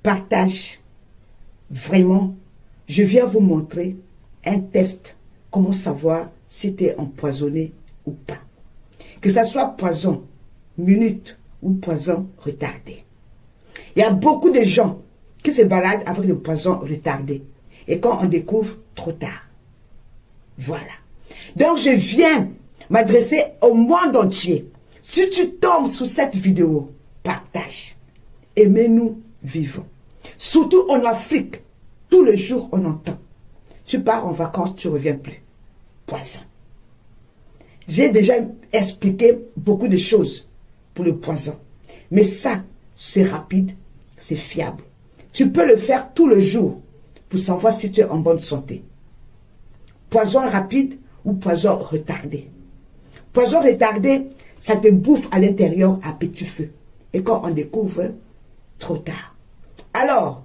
partage. Vraiment, je viens vous montrer un test. Comment savoir si tu es empoisonné ou pas. Que ce soit poison minute ou poison retardé. Il y a beaucoup de gens qui se baladent avec le poison retardé. Et quand on découvre, trop tard. Voilà. Donc je viens m'adresser au monde entier. Si tu tombes sous cette vidéo, partage. Aimez-nous vivons. Surtout en Afrique, tous les jours on entend. Tu pars en vacances, tu ne reviens plus. Poison. J'ai déjà expliqué beaucoup de choses pour le poison. Mais ça, c'est rapide, c'est fiable. Tu peux le faire tous les jours pour savoir si tu es en bonne santé. Poison rapide ou poison retardé. Poison retardé, ça te bouffe à l'intérieur à petit feu. Et quand on découvre, trop tard. Alors,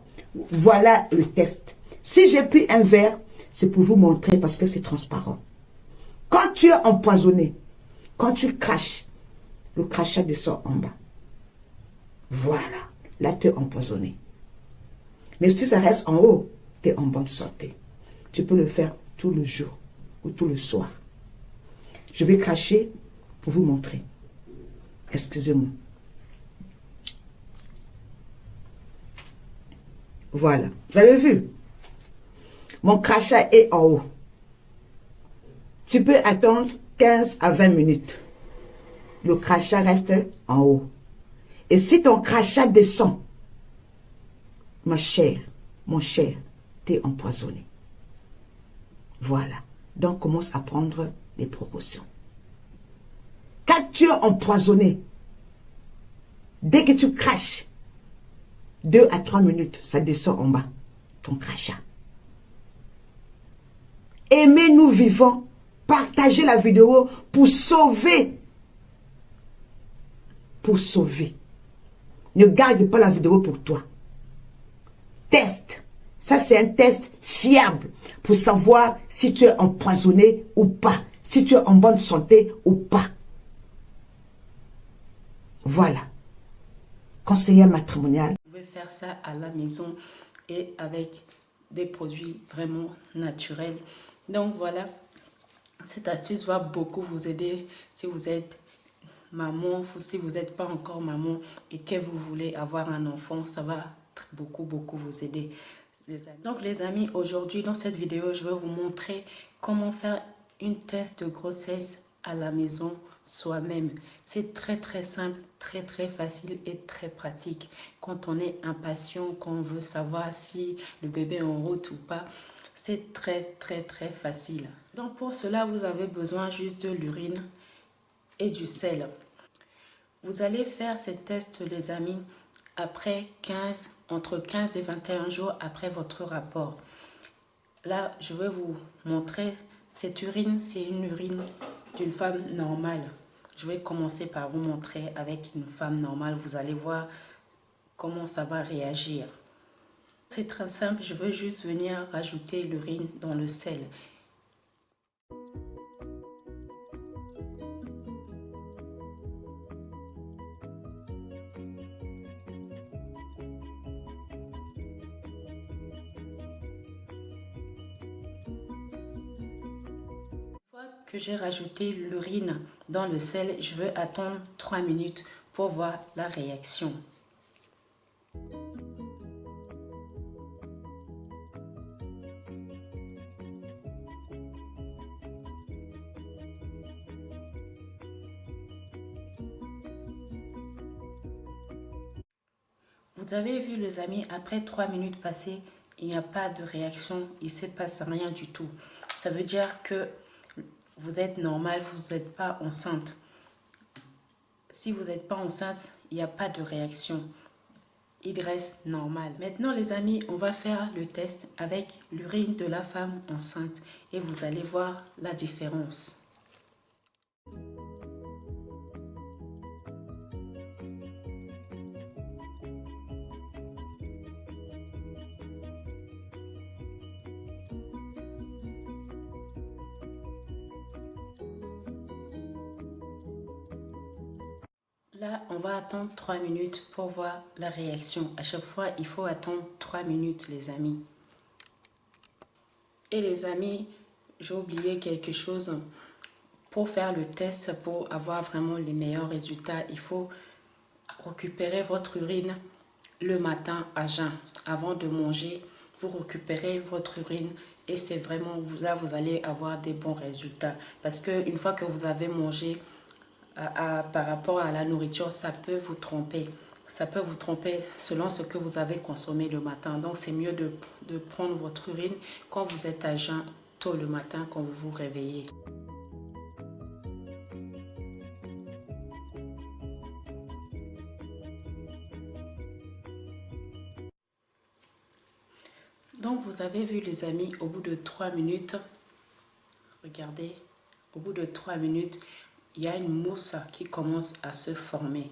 voilà le test. Si j'ai pris un verre, c'est pour vous montrer parce que c'est transparent. Quand tu es empoisonné, quand tu craches, le crachat descend en bas. Voilà, là tu es empoisonné. Mais si ça reste en haut, tu es en bonne santé. Tu peux le faire tout le jour ou tout le soir. Je vais cracher pour vous montrer. Excusez-moi. Voilà, vous avez vu? Mon crachat est en haut. Tu peux attendre 15 à 20 minutes. Le crachat reste en haut. Et si ton crachat descend, ma chère, mon cher, t'es empoisonné. Voilà. Donc commence à prendre les précautions. Quand tu es empoisonné, dès que tu craches, 2 à 3 minutes, ça descend en bas, ton crachat. Aimez-nous vivants, partagez la vidéo pour sauver. Pour sauver. Ne garde pas la vidéo pour toi. Test. Ça, c'est un test fiable pour savoir si tu es empoisonné ou pas. Si tu es en bonne santé ou pas. Voilà. Conseillère matrimoniale. Vous pouvez faire ça à la maison et avec des produits vraiment naturels. Donc voilà, cette astuce va beaucoup vous aider si vous êtes maman, si vous n'êtes pas encore maman et que vous voulez avoir un enfant, ça va beaucoup vous aider. Donc les amis, aujourd'hui dans cette vidéo, je vais vous montrer comment faire une test de grossesse à la maison soi-même. C'est très simple, très facile et très pratique. Quand on est impatient, qu'on veut savoir si le bébé est en route ou pas, c'est très facile. Donc pour cela, vous avez besoin juste de l'urine et du sel. Vous allez faire ces tests, les amis, après entre 15 et 21 jours après votre rapport. Là, je vais vous montrer cette urine, c'est une urine d'une femme normale. Je vais commencer par vous montrer avec une femme normale. Vous allez voir comment ça va réagir. C'est très simple, je veux juste venir rajouter l'urine dans le sel. Que j'ai rajouté l'urine dans le sel, je veux attendre 3 minutes pour voir la réaction. Vous avez vu les amis, après 3 minutes passées, il n'y a pas de réaction, il ne se passe rien du tout. Ça veut dire que vous êtes normal, vous n'êtes pas enceinte. Si vous n'êtes pas enceinte, il n'y a pas de réaction. Il reste normal. Maintenant les amis, on va faire le test avec l'urine de la femme enceinte et vous allez voir la différence. Là, on va attendre 3 minutes pour voir la réaction. À chaque fois, il faut attendre 3 minutes, les amis. Et les amis, j'ai oublié quelque chose. Pour faire le test, pour avoir vraiment les meilleurs résultats, il faut récupérer votre urine le matin à jeun. Avant de manger, vous récupérez votre urine et c'est vraiment là vous allez avoir des bons résultats. Parce qu'une fois que vous avez mangé par rapport à la nourriture, ça peut vous tromper. Ça peut vous tromper selon ce que vous avez consommé le matin. Donc, c'est mieux de prendre votre urine quand vous êtes à jeun tôt le matin, quand vous vous réveillez. Donc, vous avez vu les amis, au bout de 3 minutes, regardez, au bout de 3 minutes, il y a une mousse qui commence à se former.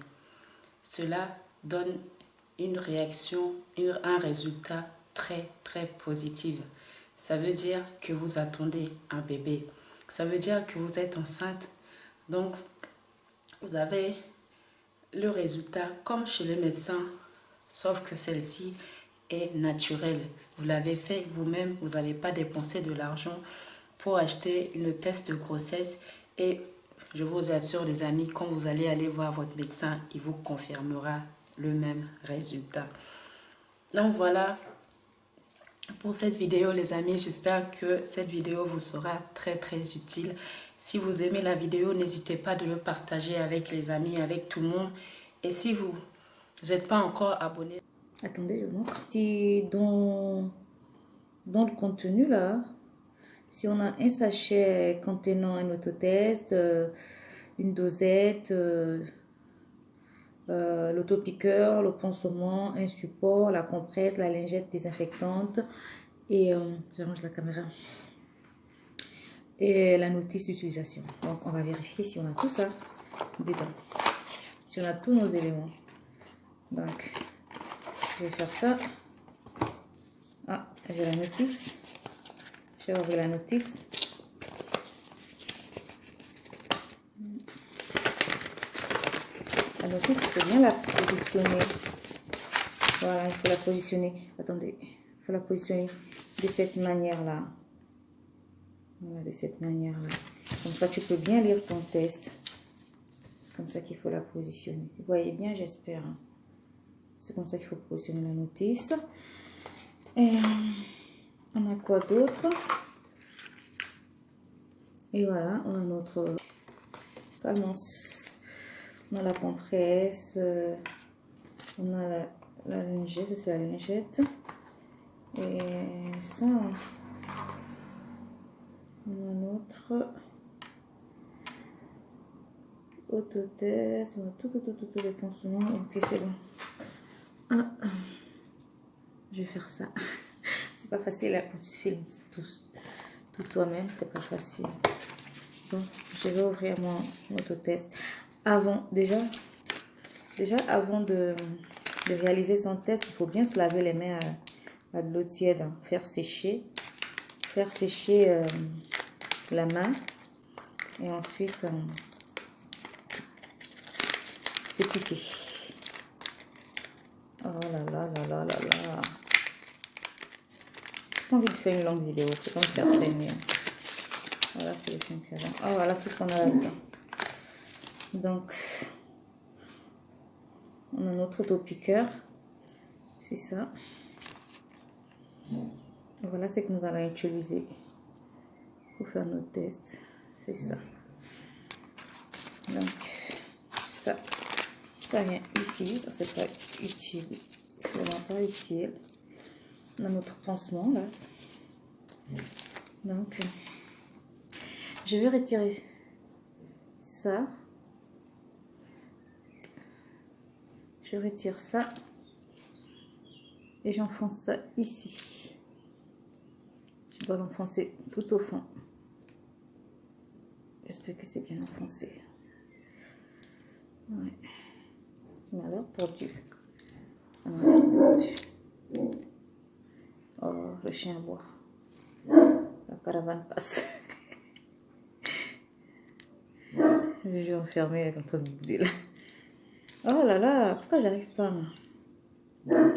Cela donne une réaction, un résultat très très positif. Ça veut dire que vous attendez un bébé. Ça veut dire que vous êtes enceinte. Donc, vous avez le résultat comme chez le médecin, sauf que celle-ci est naturelle. Vous l'avez fait vous-même, vous n'avez pas dépensé de l'argent pour acheter une test de grossesse et je vous assure les amis, quand vous allez aller voir votre médecin, il vous confirmera le même résultat. Donc voilà pour cette vidéo les amis, j'espère que cette vidéo vous sera très très utile. Si vous aimez la vidéo, n'hésitez pas de le partager avec les amis, avec tout le monde. Et si vous n'êtes pas encore abonné, attendez, je vous montre. Si dans le contenu là, si on a un sachet contenant un autotest, une dosette, l'autopiqueur, le pansement, un support, la compresse, la lingette désinfectante et j'arrange la caméra et la notice d'utilisation. Donc on va vérifier si on a tout ça dedans, si on a tous nos éléments. Donc je vais faire ça. Ah, j'ai la notice. Je vais ouvrir la notice. La notice, il faut bien la positionner. Voilà, il faut la positionner. Attendez, il faut la positionner de cette manière-là. Voilà, de cette manière-là. Comme ça, tu peux bien lire ton test. Comme ça qu'il faut la positionner. Vous voyez bien, j'espère. C'est comme ça qu'il faut positionner la notice. Et on a quoi d'autre? Et voilà, on a notre calmance. On a la compresse. On a la lingette, ça c'est la lingette. Et ça, on a notre autotest. On a tout les pansements. Ok, c'est bon. Ah, je vais faire ça. C'est pas facile quand tu filmes tout toi-même, c'est pas facile. Donc, je vais ouvrir mon autotest. Déjà avant de réaliser son test, il faut bien se laver les mains à de l'eau tiède, hein. Faire sécher la main et ensuite se piquer. Oh là là là là là là. J'ai pas envie de faire une longue vidéo, faut pas me faire traîner. Voilà, c'est le film qu'il y a. Oh, voilà tout ce qu'on a là-dedans. Donc, on a notre autopiqueur. C'est ça. Voilà ce que nous allons utiliser pour faire nos tests. C'est ça. Donc, ça vient ici. Ça, c'est pas utile. C'est vraiment pas utile. On a notre pansement là. Donc, je vais retirer ça. Je retire ça. Et j'enfonce ça ici. Je dois l'enfoncer tout au fond. J'espère que c'est bien enfoncé. Ouais. Ça m'a l'air tordu. Ça m'a l'air tordu. Oh, le chien boit. La caravane passe. Je vais enfermer dans ton boudé là. Oh là là, pourquoi j'arrive pas là?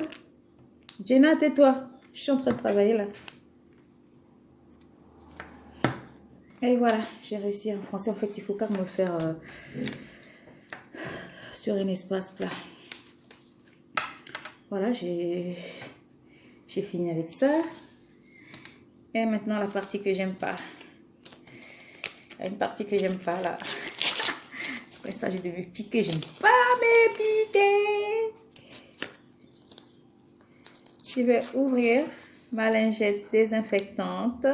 Jenna, tais-toi. Je suis en train de travailler là. Et voilà, j'ai réussi en français. En fait, il faut quand même le faire sur un espace plat. Voilà, j'ai fini avec ça. Et maintenant, la partie que j'aime pas. Une partie que j'aime pas là. Après ça, j'ai dû piquer. J'aime pas me piquer. Je vais ouvrir ma lingette désinfectante.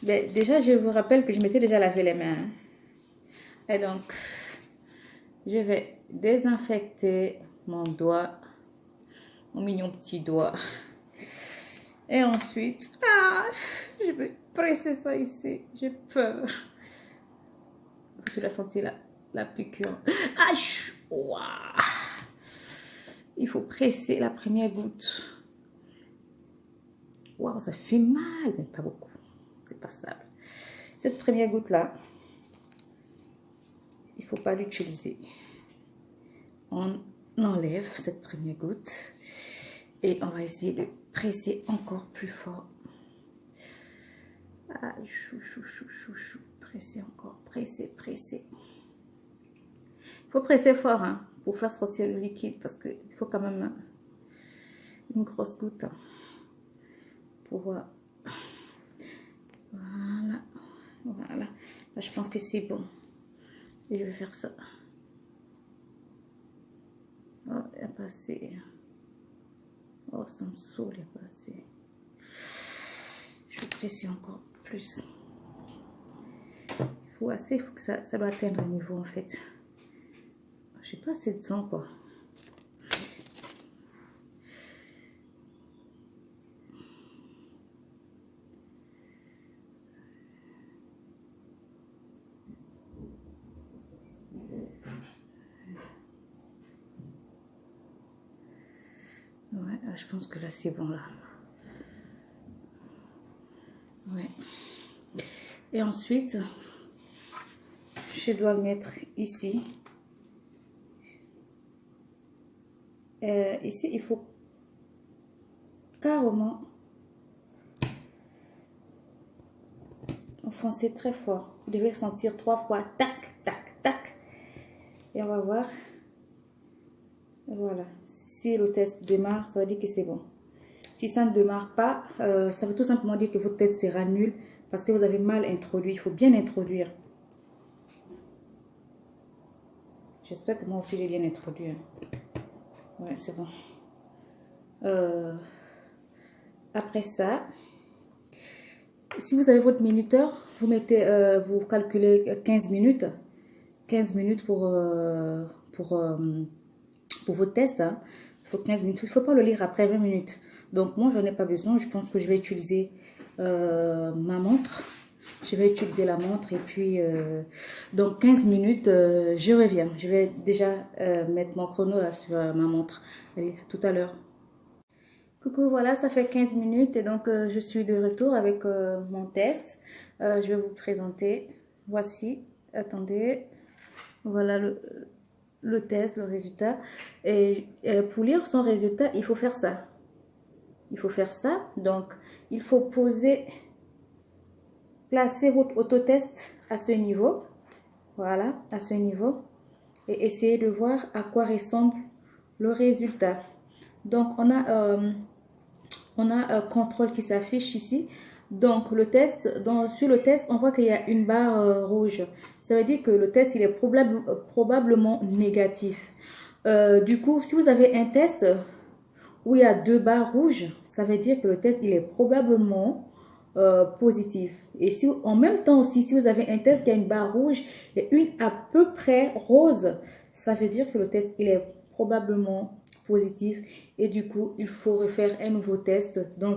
Mais déjà, je vous rappelle que je m'étais déjà lavé les mains. Et donc, je vais désinfecter mon doigt, mon mignon petit doigt. Et ensuite, je vais presser ça ici. J'ai peur. Je l'ai senti la piqûre. Waouh. Il faut presser la première goutte. Waouh, ça fait mal, mais pas beaucoup. C'est passable. Cette première goutte-là, il ne faut pas l'utiliser. On enlève cette première goutte et on va essayer de presser encore plus fort. Presser encore, presser. Il faut presser fort hein, pour faire sortir le liquide parce qu'il faut quand même une grosse goutte hein, pour voir. Voilà. Là, je pense que c'est bon. Et je vais faire ça. Oh, il n'y a pas assez. Oh, ça me saoule, il n'y a pas assez. Je vais presser encore plus. Il faut que ça doit atteindre un niveau en fait. Je sais pas, c'est de sang quoi. Ouais, je pense que là c'est bon là. Ouais. Et ensuite, je dois le mettre ici. Ici, il faut carrément enfoncer très fort. Vous devez sentir 3 fois. Tac, tac, tac. Et on va voir. Voilà. Si le test démarre, ça veut dire que c'est bon. Si ça ne démarre pas, ça veut tout simplement dire que votre test sera nul parce que vous avez mal introduit. Il faut bien introduire. J'espère que moi aussi j'ai bien introduit. Ouais, c'est bon. Après ça, si vous avez votre minuteur, vous mettez, vous calculez 15 minutes. 15 minutes pour votre test. Hein. Il faut 15 minutes. Il ne faut pas le lire après 20 minutes. Donc, moi, je n'en ai pas besoin. Je pense que je vais utiliser ma montre. Je vais utiliser la montre. Et puis, donc 15 minutes, je reviens. Je vais déjà mettre mon chrono là, sur ma montre. Allez, à tout à l'heure. Coucou, voilà, ça fait 15 minutes. Et donc, je suis de retour avec mon test. Je vais vous présenter. Voici. Attendez. Voilà le test, le résultat. Et pour lire son résultat, il faut faire ça. Il faut faire ça. Donc, il faut placer votre autotest à ce niveau. Voilà, à ce niveau. Et essayer de voir à quoi ressemble le résultat. Donc, on a un contrôle qui s'affiche ici. Donc, le test, sur le test, on voit qu'il y a une barre rouge. Ça veut dire que le test, il est probablement négatif. Du coup, si vous avez un test où il y a 2 barres rouges, ça veut dire que le test, il est probablement positif. Et si, en même temps aussi, si vous avez un test qui a une barre rouge et une à peu près rose, ça veut dire que le test, il est probablement positif. Et du coup, il faut refaire un nouveau test dans un